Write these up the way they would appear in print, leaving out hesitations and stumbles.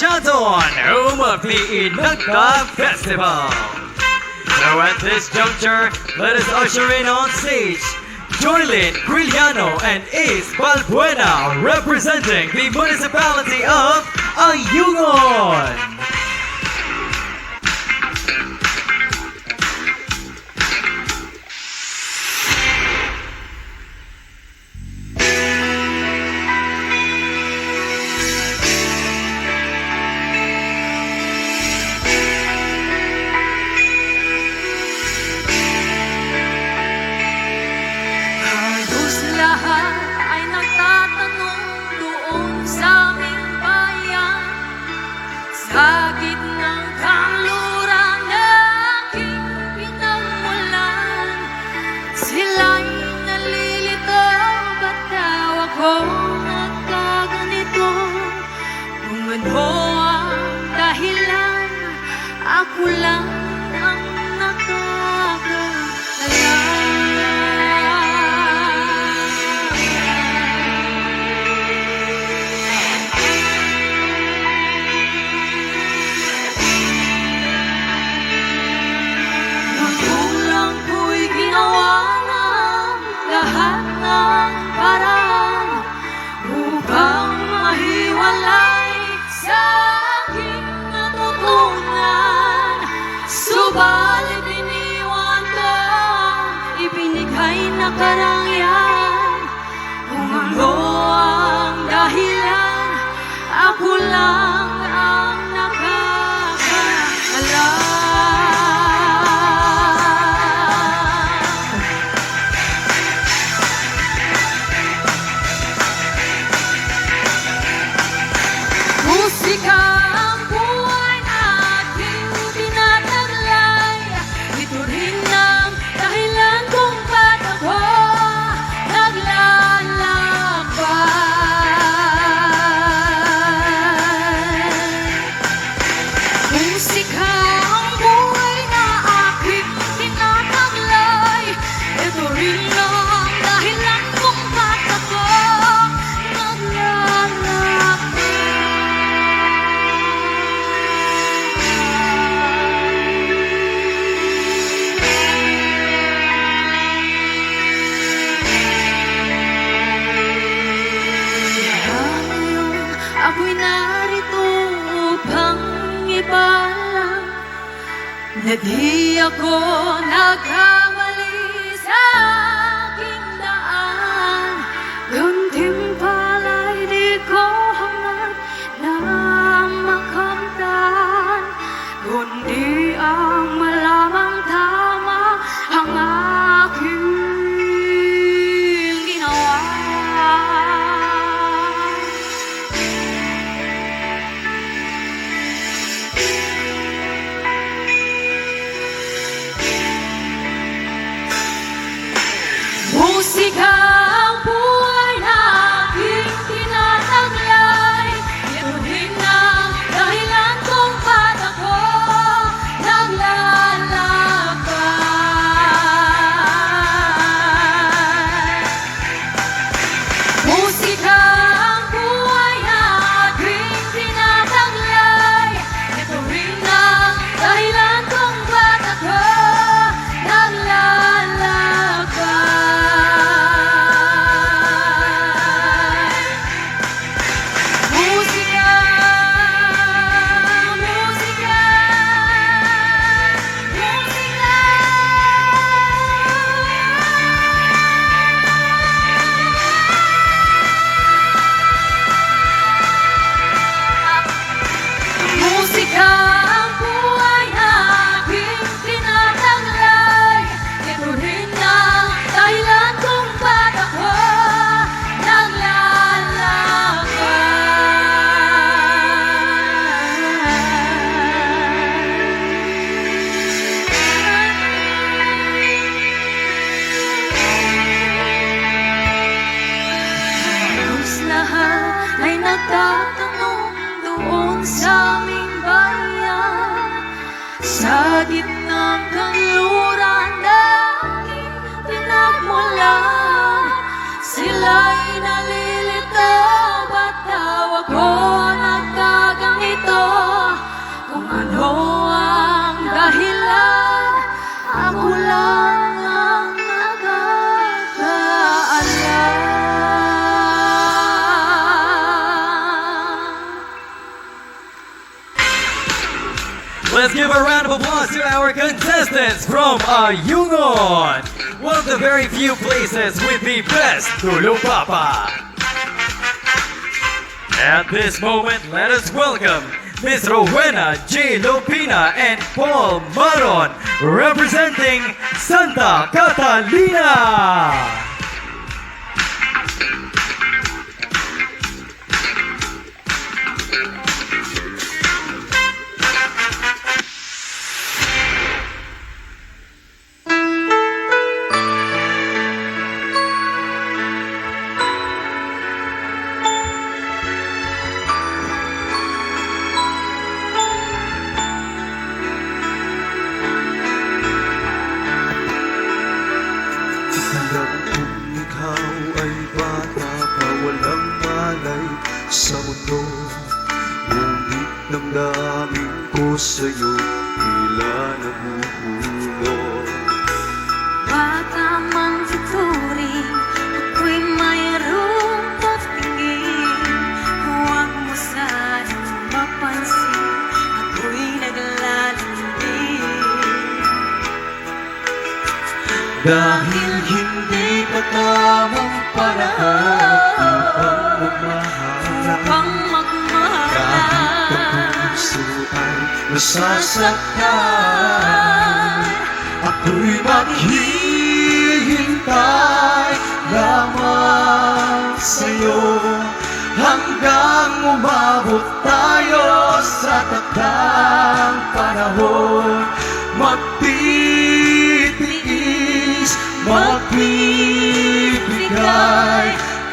Shanton, home of the Inagka Festival. So at this juncture, let us usher in on stage Joylyn Griliano and Ace Balbuena, representing the municipality of Ayungon. Lahat ay nagtatanong doon sa aming bayan, sa gitnang kanluran na aking pinagmulan. Sila'y nalilito, ba't daw ako nagkaganito? Kung ano ang dahilan, ako lang ang nakakaalam. Lahat ng paraan upang mahiwalay sa aking natutunan. Subalit iniwan ko, ibinigay na karangyaan. Kung ano ang dahilan, ako lang ang nakakaalam. Musika ang buhay na aking tinataglay. Ito rin ang dahilan kung ba't ako naglalakbay. Musika ang buhay na aking tinataglay. Ito rin ang dahilan kung ba't ako naglalakbay. Ako'y narito upang ipalam na di ako nagkamali sa aking daan. Gantimpala'y di ko hangad na makamtan, kundi ang malamang tama ang aking ginawa. Musika ang buhay na aking tinataglay. Ito rin ang dahilan kung ba't ako naglalakbay. Musika ang buhay na aking tinataglay. Ito rin ang dahilan kung ba't ako naglalakbay. Musika ang buhay na aking tinataglay. Ito rin ang dahilan kung ba't ako naglalakbay. Halos lahat ay nagtatanong doon sa aming bayan, sa gitnang kanluran na aking pinagmulan. Sila'y nalilito, ba't daw ako nagkaganito? Let's give a round of applause to our contestants from Ayungon, one of the very few places with the best Tulog Papa. At this moment, let us welcome Miss Rowena J. Lopina and Paul Maron, representing Santa Catalina. Alam kong ikaw ay bata pa walang malay sa mundo. Ngunit damdamin ko sa'yo tila nahuhulog. Baka mang tuturing, ako'y mayroong pagtingin. Huwag mo sanang mapansin, ako'y naglalambing. Dahil hindi pa tamang panahon upang magmahalan. Kahit ang puso ay nasasaktan, ako'y maghihintay lamang sa'yo hanggang umabot tayo sa takdang panahon. Magtitiis, magbibigay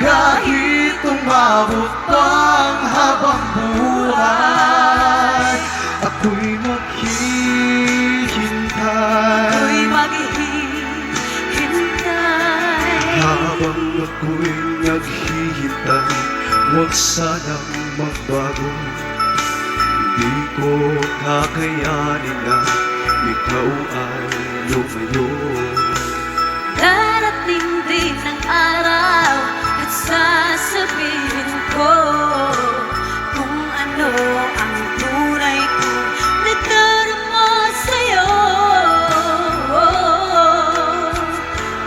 kahit umabot ang habang buhay. Ako'y maghihintay, habang ako'y naghihintay, huwag sanang magbago. Di ko kakayanin na ikaw ay lumayo. Darating din ang araw at sasabihin ko kung ano ang tunay kong nadarama sa'yo.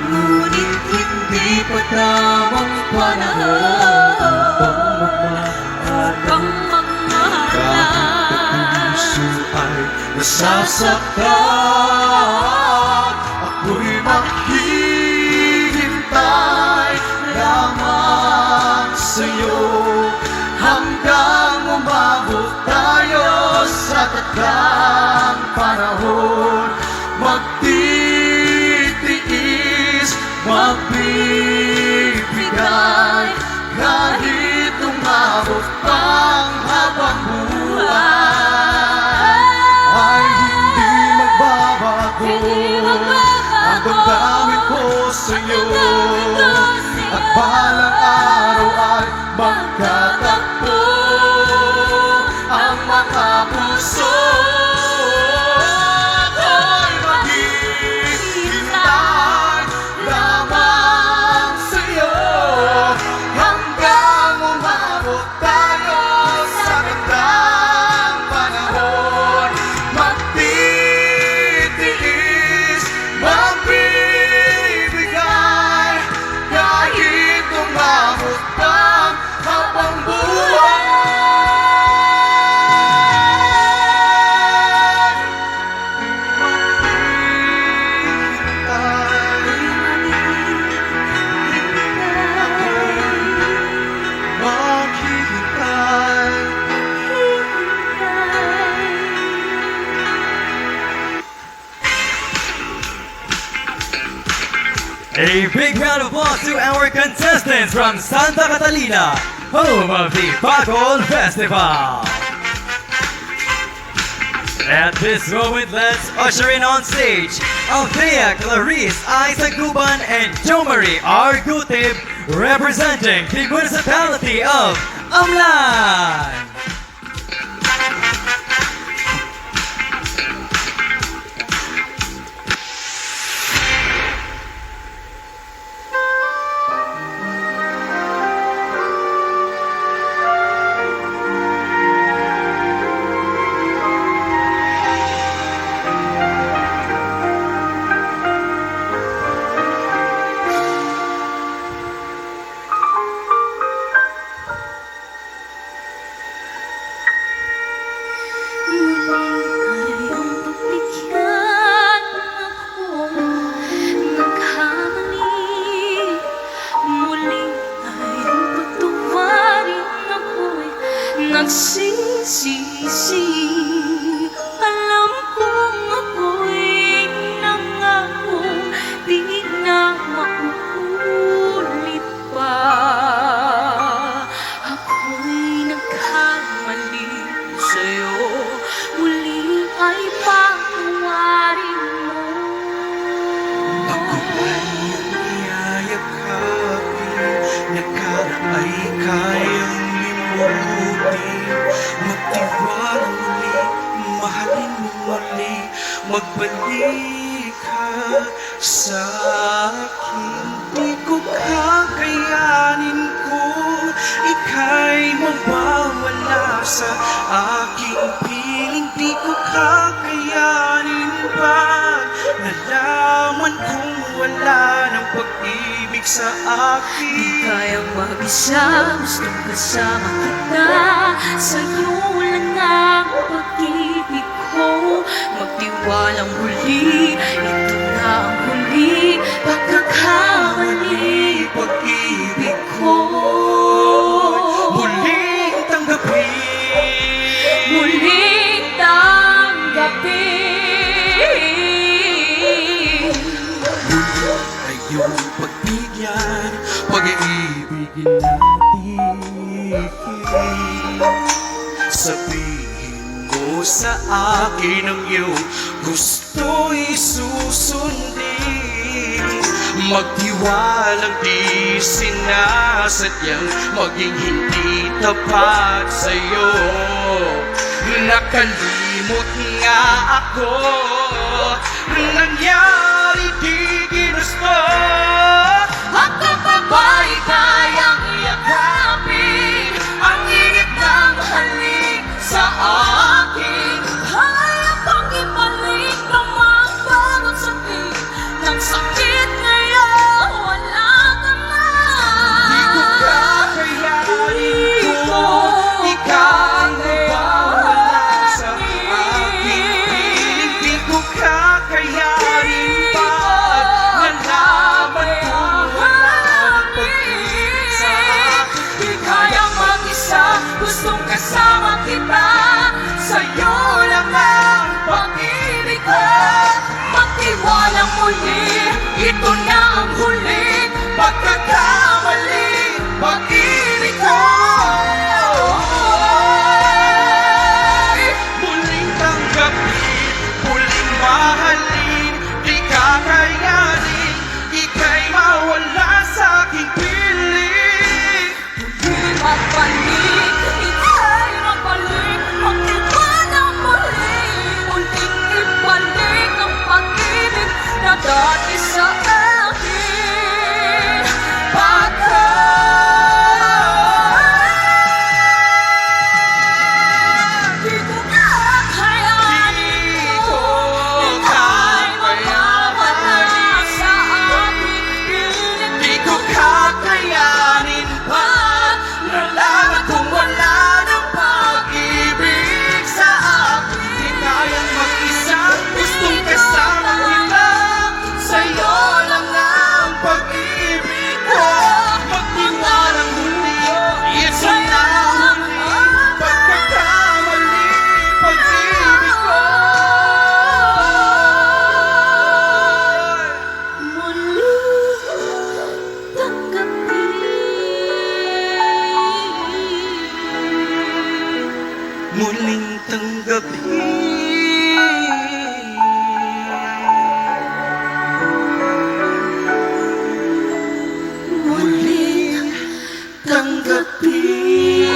Ngunit hindi pa tamang panahon upang magmahalan. puso ay nasasaktan, ako'y maghihintay lamang sa'yo hanggang umabot tayo sa takdang panahon. Magtitiis, magbibigay kahit umabot pang habang buhay. Ay hindi magbabago ang damdamin ko sa'yo, at balang araw ay magtatagpo ang mga puso. Ako'y maghihintay lamang sa'yo hanggang umabot tayo sa takdang panahon. Magtitiis, magbibigay kahit umabot pang habang buhay. A big round of applause to our contestants from Santa Catalina, home of the Bacol Festival. At this moment, let's usher in on stage Althea Clarice Isaguban and Jomari R. Gutib, representing the municipality of Amlan. nagsisisi. Alam kong ako'y nangako, di na mauulit pa. Ako'y nagkamali sa'yo, muli ay patawarin mo. Ako ay niyayakapin, nakaraan ay kayang limutin. Magtiwala muli, mahalin mo muli, magbalik ka sa akin. Di ko kakayanin kung ika'y mawawala sa aking piling. Di ko kakayanin pag nalaman kong wala ng pag-ibig sa akin. Di kayang mag-isa, gustong kasama kita. Sa'yo lang ang pag-ibig ko. Magtiwalang muli, ito na ang huli. Pagkakamali, Pag-ibig ko. muling tanggapin. Muling tanggapin. Ay iyong pagbigyan, pag-iibigin natin. Sabihin mo sa akin ang iyong gusto'y susundin. Magtiwalang di sinasadyang maging hindi tapat sa'yo. Nakalimot nga ako, nangyari di ginusto. At ang babae kayang yakapin ang init ng halik sa akin. Kaya pang ibalik naman parang sakit ng sakit ngayon wala ka na. Di ko kakayanin kung ikaw mawawala sa akin. Di ko kakayanin pa nalaman kung wala ng pag-ibig sa akin. Di kayang mag-isa, gustong kasama kita. Sa'yo lang ang pag-ibig ko. Magtiwalang muli, ito na ang huli. Pagkakamali, pag-ibig ko. Muling tanggapin, muling mahalin. Di kakayanin, ika'y mawala sa aking piling. Di magbalik, ika'y magbalik. Magtiwalang muli, muling ibalik ang pag-ibig na dati sa akin. Di ko kakayanin Di ko ika'y mawawala sa aking piling. Di ko kakayanin pa nalaman kung wala ng pag-ibig sa akin. Di kayang mag-isa, gustong kasama kita. Sa'yo lang ang pag-ibig ko. Magtiwalang huli, ito na huli. Pagkakamali, pag-ibig ko. Muling tanggapin. Muling tanggapin.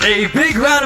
A big round of